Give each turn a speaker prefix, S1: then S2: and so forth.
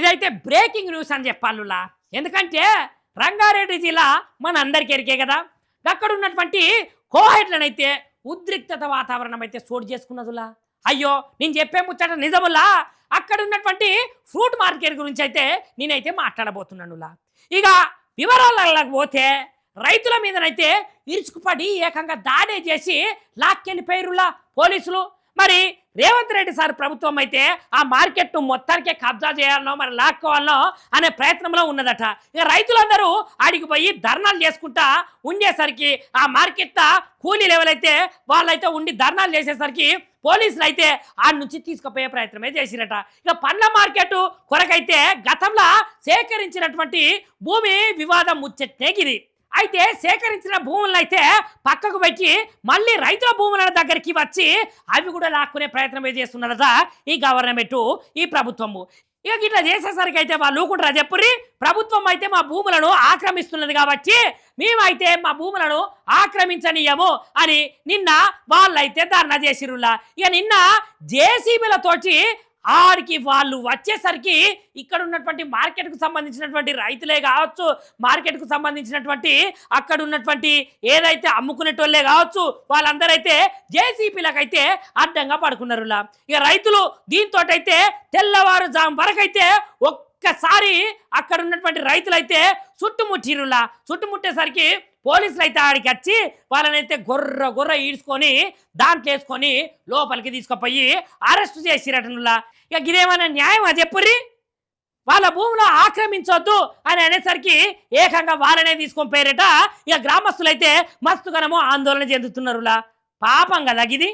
S1: ఇదైతే breaking news అని చెప్పాలులా. ఎందుకంటే రంగారెడ్డి జిల్లా మన అందరికీ ఎరికే కదా. అక్కడ ఉన్నటువంటి కోహెడ్లనైతే ఉద్రిక్తత వాతావరణం అయితే చోటు చేసుకున్నదులా. అయ్యో నేను చెప్పే ముచ్చట నిజములా. అక్కడ ఉన్నటువంటి ఫ్రూట్ మార్కెట్ గురించి అయితే నేనైతే మాట్లాడబోతున్నానులా. ఇక వివరాలకు పోతే రైతుల మీదనైతే ఇరుచుకుపడి ఏకంగా దాడే చేసి లాక్కెళ్ళిపోయారులా పోలీసులు. మరి రేవంత్ రెడ్డి సార్ ప్రభుత్వం అయితే ఆ మార్కెట్ను మొత్తానికే కబ్జా చేయాలనో మరి లాక్కోవాలనో అనే ప్రయత్నంలో ఉన్నదట. ఇక రైతులందరూ ఆడికి పోయి ధర్నాలు చేసుకుంటా ఉండేసరికి ఆ మార్కెట్ కూలీ లెవెల్ అయితే వాళ్ళైతే ఉండి ధర్నాలు చేసేసరికి పోలీసులు అయితే ఆడి నుంచి తీసుకుపోయే ప్రయత్నమే చేసిరట. ఇక పండ్ల మార్కెట్ కొరకైతే గతంలో సేకరించినటువంటి భూమి వివాదం ముచ్చట్నే ఇది. అయితే సేకరించిన భూములను అయితే పక్కకు పెట్టి మళ్ళీ రైతుల భూముల దగ్గరికి వచ్చి అవి కూడా లాక్కునే ప్రయత్నమే చేస్తున్నదట ఈ గవర్నమెంట్, ఈ ప్రభుత్వము. ఇక ఇట్లా చేసేసరికి అయితే వాళ్ళు ఊకుంటారా చెప్పుర్రి. ప్రభుత్వం అయితే మా భూములను ఆక్రమిస్తున్నది కాబట్టి మేమైతే మా భూములను ఆక్రమించనీయము అని నిన్న వాళ్ళైతే ధర్నా చేసిరులా. ఇక నిన్న జేసీబీలతోటి ఆడికి వాళ్ళు వచ్చేసరికి ఇక్కడ ఉన్నటువంటి మార్కెట్కు సంబంధించినటువంటి రైతులే కావచ్చు, మార్కెట్కు సంబంధించినటువంటి అక్కడ ఉన్నటువంటి ఏదైతే అమ్ముకునేటోళ్ళే కావచ్చు, వాళ్ళందరైతే జేసీపీలకైతే అడ్డంగా పడుకున్నారులా. ఇక రైతులు దీంతో అయితే తెల్లవారుజాము వరకైతే ఒక్కసారి అక్కడ ఉన్నటువంటి రైతులైతే చుట్టుముట్టిరులా. చుట్టుముట్టేసరికి పోలీసులు అయితే ఆడికి వచ్చి వాళ్ళనైతే గొర్ర ఈడ్చుకొని దాంట్లో వేసుకొని లోపలికి తీసుకుపోయి అరెస్ట్ చేసిరటనులా. ఇక ఇదేమైనా న్యాయమా చెప్పుర్రి. వాళ్ళ భూమిలో ఆక్రమించొద్దు అని అనేసరికి ఏకంగా వాళ్ళనే తీసుకొని పోయారట. ఇక గ్రామస్తులైతే మస్తుగనమో ఆందోళన చెందుతున్నారులా. పాపం కదా ఇది.